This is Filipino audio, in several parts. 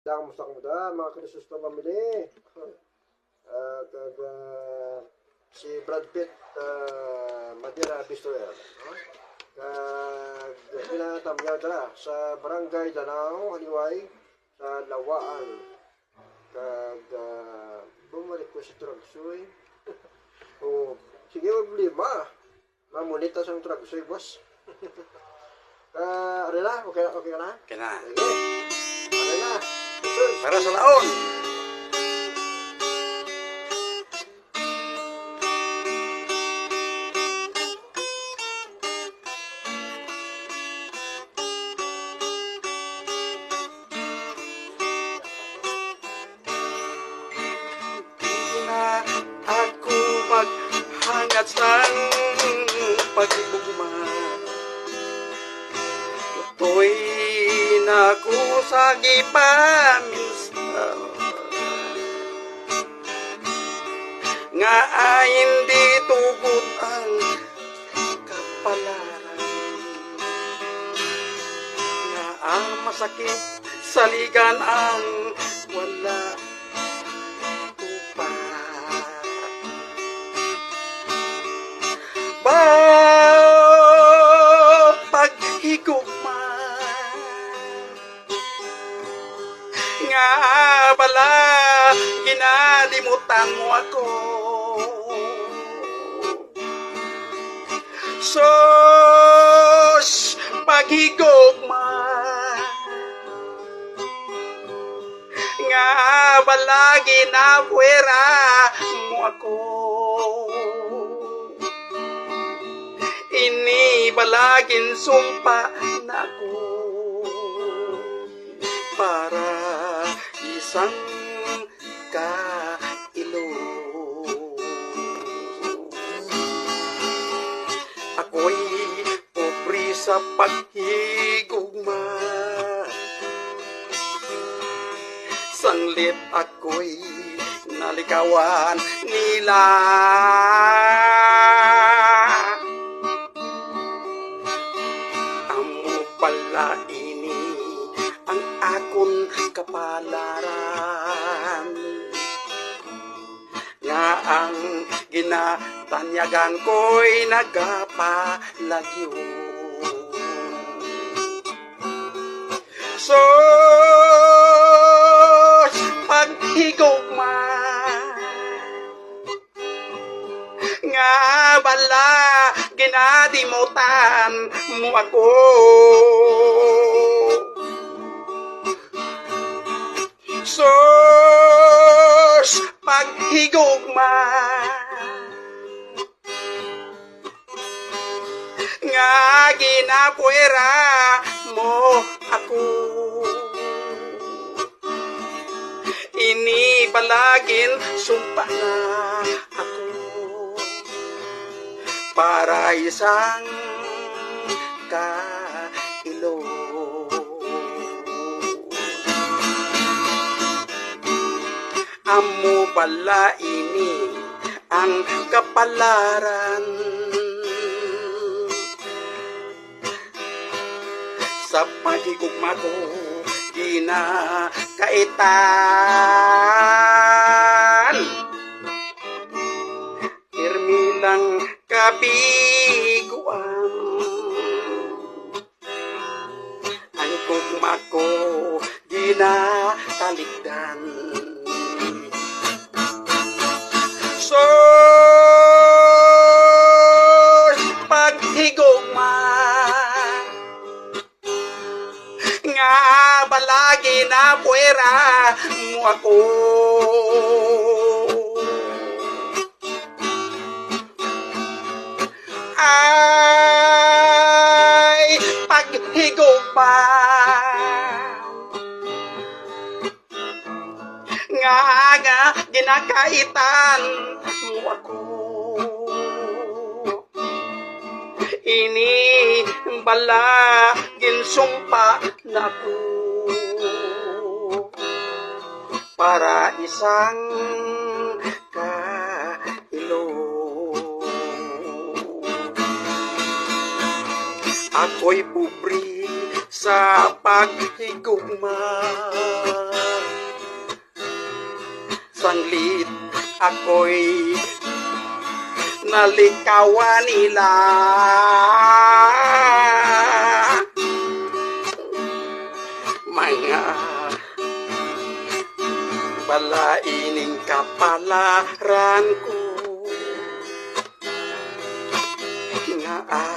Kamusta ka mga Krisus na pamili? Si Brad Pitt, Madira Bistoyer. Pinatamyada sa Barangay Danao, Haliway, sa Lawaan. Bumalik ko si Tragsoy. Sige, problema. Mamunita sa Tragsoy, boss. Ano na? Okay ka na? Okay na. Sige. Okay na. Para sa laon. Di na ako maghangat sang pagigugma. Tutoy na ko sa gipaminsan nga hindi tugot ang kapalaran nga ang masakit saligan ang wala tupa paghigugma nga bala ginalimutan mo ako sos paghigugma nga bala ginapuera mo ako ini balagin sumpa na ako para isang kailo. Ako'y pobre sa paghigugma, sanglit ako'y nalikawan nila. Amo pala ini ang akon kapalaran nga ang ginatanyagan ko'y nagapalagyo. Sos paghigugma nga bala ginadimutan mo ako sos paghigugma nga ginapuera mo ako ini palagin sumpa na ako para isang kailo. Amo pala ini ang kapalaran sa pagigugma ko ginakaitan irmilang kabiguan ang gugma ko ginatalikdan sos paghigugma nga balagi na puwera mo ako ay paghigugma nga ginakaitan mo ako ini bala ginsumpa na ko para isang kailo. Ako'y pobre sa paghigugma sanglit ako'y nalikawan nila. Mga balaining kapalaran ko nga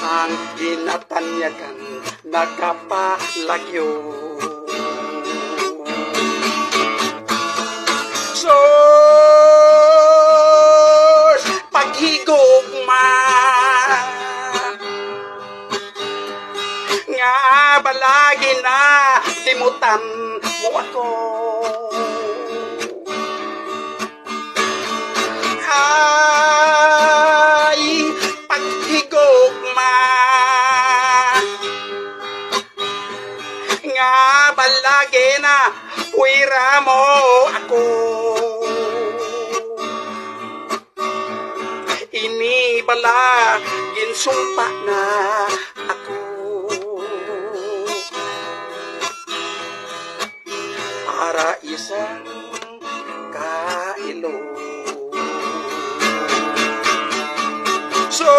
ang ginatanyagan nagkapalagyo. Sos paghigugma nga balagi na timutan mo ako. Ay paghigugma nga balagi na puwira mo ako. Inibala ginsumpa na ako para isang kailo. Sos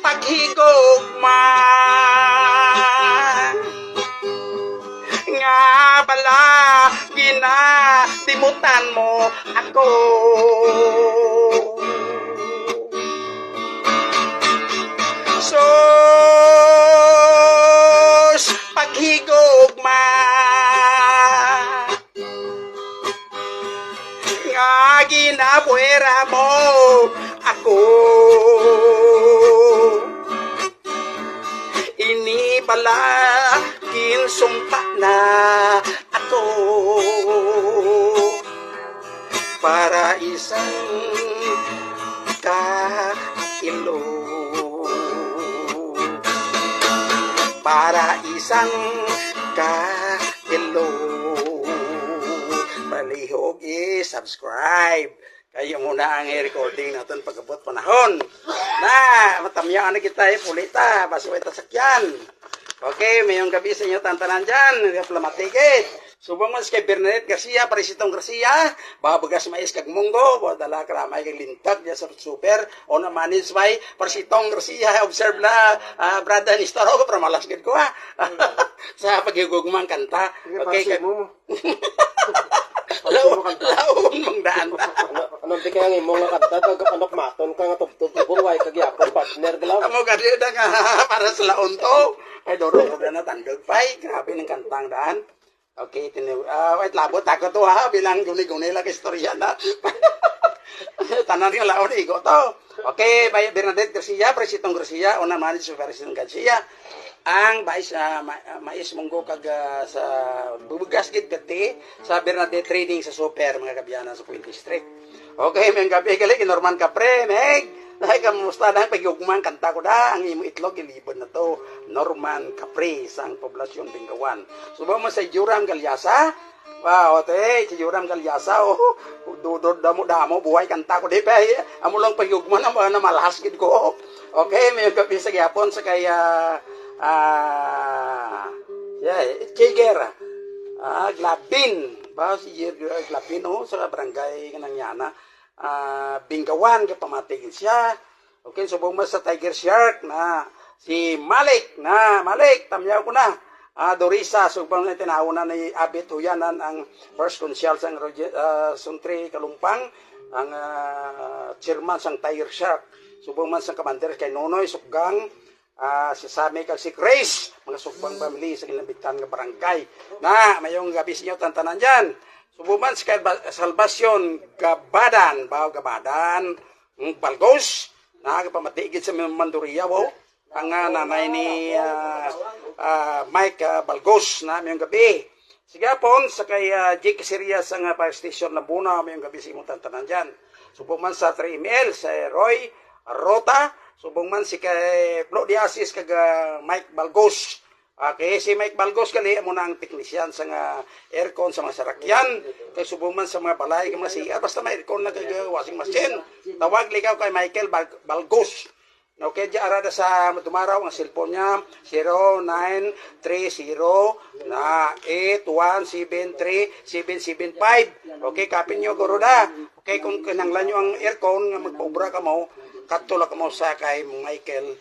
paghigugma nga bala ginatimutan mo ako. Sos paghigugma nga ginabuera mo ako. Ini pala ginsumpa na ako para isang kailo. Para isang kailo. Palihog i-subscribe. Kayo muna ang i-recording natin pagkabot panahon. Na, matamyaan na kita pulita. Baso ita sakyan. Okay, mayong gabi sa inyo tantanan dyan. Plamatikit. Subong mas kay Bernadette Garcia, Parisitong Garcia, babagas mais kag munggo, dala karamay kag lintag dyan sa super, o namanins may Parisitong Garcia, observe la, brada ni Staro, para malasgid ko ha. Sa paghigugmang kanta. Okay, kay mo. Laon mong daan. Anong di kaya ng imong nga kanta, anok maton ka nga tubtub, buruay kagyapon, partner ka lang. Amo gadi na nga, para sa laon to. Ay, doro ko na tandog pay, grabe ng kantang daan. Okay, wait, labot ako to ha, bilang guni-guni lang istorya na. Tanan yung laon, igo to. Okay, Bernadette Garcia, Parisitong Garcia, o naman si Parisitong Garcia. Ang mais munggo kag sa bubugas gid gati sa Bernadette Trading sa super mga kabyanan sa Queen District. Okay, may gabi kali Norman Capre, meg. Ay kamusta na pagugman kanta ko da ang imo itlog ilibod na to Norman Capre sang poblasyon Bengawan. Subo mo sa Juram Galyasa. Wow, te, si Juram Galyasa oh. Dudod damo buhay kanta ko di pa. Amo lang pagugman na malahas gid ko. Okay, may gabi sa gyapon sa kaya Kiger. Glabin. Ba si Glabin oh sa barangay Kananyana. Bengawan ka pamatigil siya. Okay, subong mo sa Tiger Shark na si Malik tamyaw ko na. Dorisa subong na tinawon ni Abit Huyanan ang first consul sang Suntri Kalumpang ang chairman sang Tiger Shark. Subong man sang commander kay Nonoy Sukgang si Sami kag si Grace mga Sukbang family sa kinabitan nga barangay. Na mayong gabi sa inyo tantanan diyan. Subuman sa Salvasyon Gabadan, Balgos, nakakapamatigid sa Manduriya, ang nanay ni Mike Balgos na mayong gabi. Sige pon, sa kay Jake Sirias ang fire station Lambuna, mayong gabi sa imong tantanan dyan. Subuman sa 3ML, sa Roy Rota, subuman si kay Flo Diasis kag Mike Balgos. Okay, si Mike Balgos kali mo na ang teknisyan sa aircon sa mga sarakyan. Kay subuman sa mga balay kay mga siya basta may aircon na kay washing machine. Tawag ligaw kay Michael Balgos. Okay, di arada sa tumaraw ang cellphone niya 0930 na 8173775. Okay, kapin niyo goroda. Okay, kung kinanglan niyo ang aircon nga magpaubra ka mo, katula ka mo sa kay Michael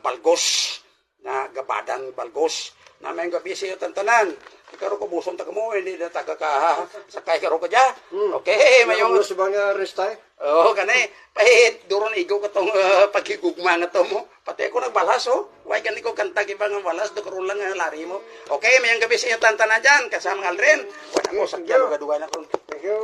Balgos na gabadan Balgos. Na may gabi siya tantanan. Karo ko buson ta mo hindi na taga ka sakay karo ka ja. Okay, mayong Sa bang restay? oh, kanay. Pahit, duron igo ka tong pagkigugma nga to mo. Pati ako nagbalas, oh. Huwag ka ko kanta ibang balas, doon lang nga lari mo. Okay, mayang gabi sa inyo tanta na dyan, kasama ng Aldrin. Wala ko, sakyan, gadugan ako. Thank you,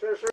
sir.